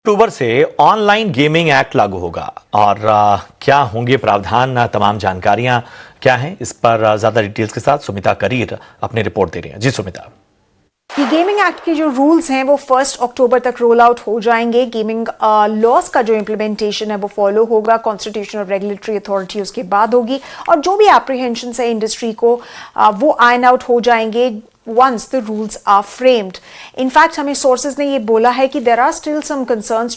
अक्टूबर से online gaming act लागू होगा और क्या होंगे प्रावधान, तमाम जानकारियां क्या हैं, इस पर ज्यादा डिटेल्स के साथ सुमिता करीर अपनी रिपोर्ट दे रही हैं। जी सुमिता। ये गेमिंग एक्ट के जो रूल्स हैं वो 1 अक्टूबर तक रोल आउट हो जाएंगे। गेमिंग लॉस का जो इम्प्लीमेंटेशन है वो फॉलो होगा, कॉन्स्टिट्यूशनल रेगुलेटरी अथॉरिटी उसके बाद होगी और जो भी एप्रीहेंशन है इंडस्ट्री को वो आयन आउट हो जाएंगे once the rules are framed. In fact, हमें sources ने ये बोला है कि there are still some concerns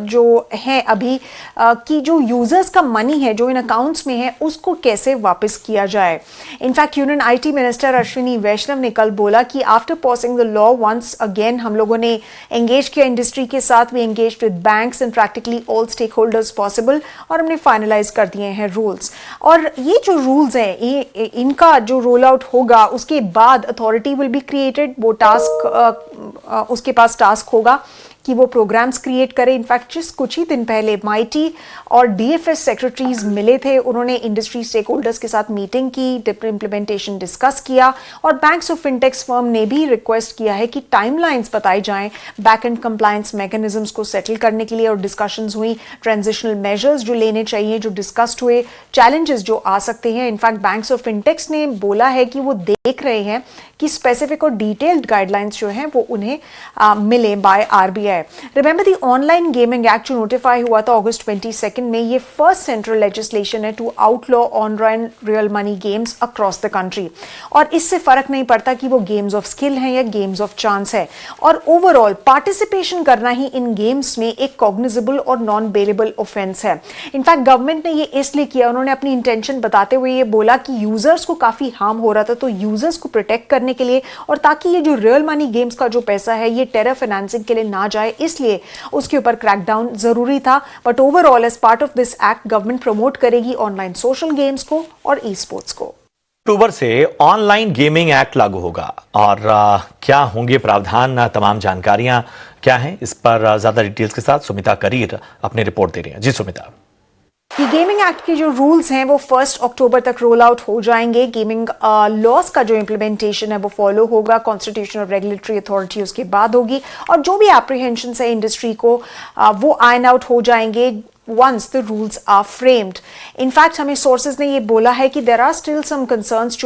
जो हैं अभी कि जो यूजर्स का मनी है जो इन अकाउंट्स में है उसको कैसे वापस किया जाए। In fact, union IT minister Ashwini Vaishnav ने कल बोला कि after passing the law once again हम लोगों ने एंगेज किया इंडस्ट्री के साथ, we engage with banks and practically all stakeholders possible और हमने फाइनलाइज कर दिए हैं रूल्स। और ये जो रूल्स हैं इनका जो रोल आउट होगा उसके बाद अथॉरिटी विल बी क्रिएटेड। वो टास्क उसके पास टास्क होगा कि वो प्रोग्राम्स क्रिएट करे। इनफैक्ट जिस कुछ ही दिन पहले माइटी और डीएफएस सेक्रेटरीज मिले थे, उन्होंने इंडस्ट्री स्टेक होल्डर्स के साथ मीटिंग की, इम्प्लीमेंटेशन डिस्कस किया और बैंक्स और फिनटेक्स फर्म ने भी रिक्वेस्ट किया है कि टाइमलाइंस बताई जाएं बैक एंड कंप्लायंस मैकेनिज्म्स को सेटल करने के लिए। और डिस्कशंस हुई, ट्रांजिशनल मेजर्स जो लेने चाहिए जो डिस्कस्ड हुए, चैलेंजेस जो आ सकते हैं। इनफैक्ट बैंक्स और फिनटेक्स ने बोला है कि वो देख रहे हैं कि स्पेसिफिक और डिटेल्ड गाइडलाइंस जो हैं वो उन्हें मिले by RBI. Remember the online gaming act जो नोटिफाई हुआ था अगस्त 22 में, ये फर्स्ट सेंट्रल लेजिस्लेशन है to outlaw online real money games across the country. और इससे फर्क नहीं पड़ता कि वो गेम्स ऑफ स्किल है या गेम्स ऑफ चांस है। और ओवरऑल पार्टिसिपेशन करना ही इन गेम्स में एक कॉग्निजेबल और नॉन बेलेबल ऑफेंस है। इनफैक्ट गवर्नमेंट ने ये इसलिए किया, उन्होंने अपनी इंटेंशन बताते हुए ये बोला कि यूजर्स को काफी हार्म हो रहा था, तो यूजर्स को प्रोटेक्ट करने के लिए और ताकि ये जो रियल मनी गेम्स का जो पैसा है ये टेरर फाइनेंसिंग के लिए ना जाए, इसलिए उसके ऊपर क्रैकडाउन जरूरी था। But overall as part of this act government promote करेगी ऑनलाइन सोशल गेम्स को और ई स्पोर्ट्स को। अक्टूबर से ऑनलाइन गेमिंग एक्ट लागू होगा और क्या होंगे प्रावधान, तमाम जानकारियां क्या हैं, इस पर ज्यादा डिटेल्स के साथ सुमिता करीर अपनी रिपोर्ट दे रही हैं। जी सुमिता। ये गेमिंग एक्ट के जो रूल्स हैं वो 1 अक्टूबर तक रोल आउट हो जाएंगे। गेमिंग लॉस का जो इम्प्लीमेंटेशन है वो फॉलो होगा, कॉन्स्टिट्यूशनल रेगुलेटरी अथॉरिटी उसके बाद होगी और जो भी एप्रीहेंशन है इंडस्ट्री को वो आयन आउट हो जाएंगे once the rules are framed. In fact, हमें sources ने ये बोला है कि there are still some concerns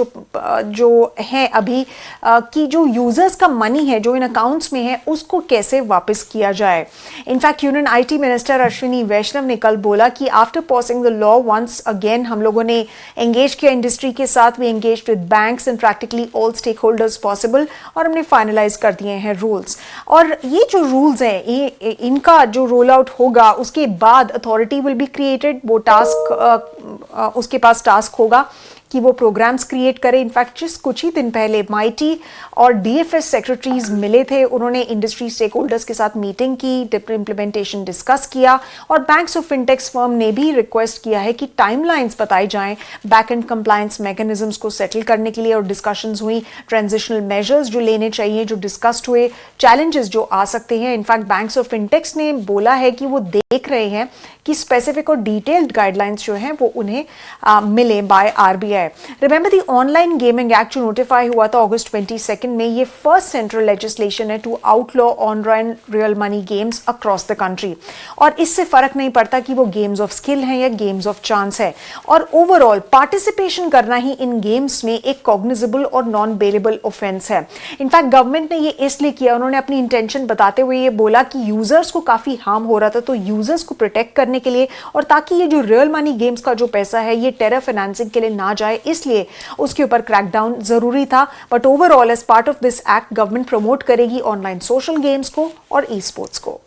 जो हैं अभी कि जो यूजर्स का मनी है जो इन अकाउंट्स में है उसको कैसे वापस किया जाए। In fact union IT minister Ashwini Vaishnav ने कल बोला कि after passing the law once again हम लोगों ने एंगेज किया इंडस्ट्री के साथ, we engage with banks and practically all stakeholders possible और हमने फाइनलाइज कर दिए हैं रूल्स। और ये जो रूल्स हैं इनका जो रोल आउट होगा उसके बाद अथॉरिटी विल बी क्रिएटेड। वो टास्क उसके पास टास्क होगा कि वो प्रोग्राम्स क्रिएट करे। इनफैक्ट जिस कुछ ही दिन पहले माइटी और डीएफएस सेक्रेटरीज मिले थे, उन्होंने इंडस्ट्री स्टेक होल्डर्स के साथ मीटिंग की, इम्प्लीमेंटेशन डिस्कस किया और बैंक्स और फिनटेक्स फर्म ने भी रिक्वेस्ट किया है कि टाइमलाइंस बताई जाएं बैक एंड कंप्लायंस मैकेनिज्म्स को सेटल करने के लिए। और डिस्कशंस हुई, ट्रांजिशनल मेजर्स जो लेने चाहिए जो डिस्कस्ड हुए, चैलेंजेस जो आ सकते हैं। इनफैक्ट बैंक्स और फिनटेक्स ने बोला है कि वो देख रहे हैं कि स्पेसिफिक और डिटेल्ड गाइडलाइंस जो हैं वो उन्हें मिले by RBI. Remember the online gaming act जो नोटिफाई हुआ था अगस्त 22 में, ये फर्स्ट सेंट्रल लेजिस्लेशन है to outlaw online real money games across the country. और इससे फर्क नहीं पड़ता कि वो गेम्स ऑफ स्किल है या गेम्स ऑफ चांस है। और ओवरऑल पार्टिसिपेशन करना ही इन गेम्स में एक कॉग्निजेबल और नॉन बेलेबल ऑफेंस है। इनफैक्ट गवर्नमेंट ने ये इसलिए किया, उन्होंने अपनी इंटेंशन बताते हुए ये बोला कि यूजर्स को काफी हार्म हो रहा था, तो यूजर्स को प्रोटेक्ट करने के लिए और ताकि ये जो रियल मनी गेम्स का जो पैसा है ये टेरर फाइनेंसिंग के लिए ना जाए, इसलिए उसके ऊपर क्रैकडाउन जरूरी था। But overall as part of this act government promote करेगी ऑनलाइन सोशल गेम्स को और ई स्पोर्ट्स को।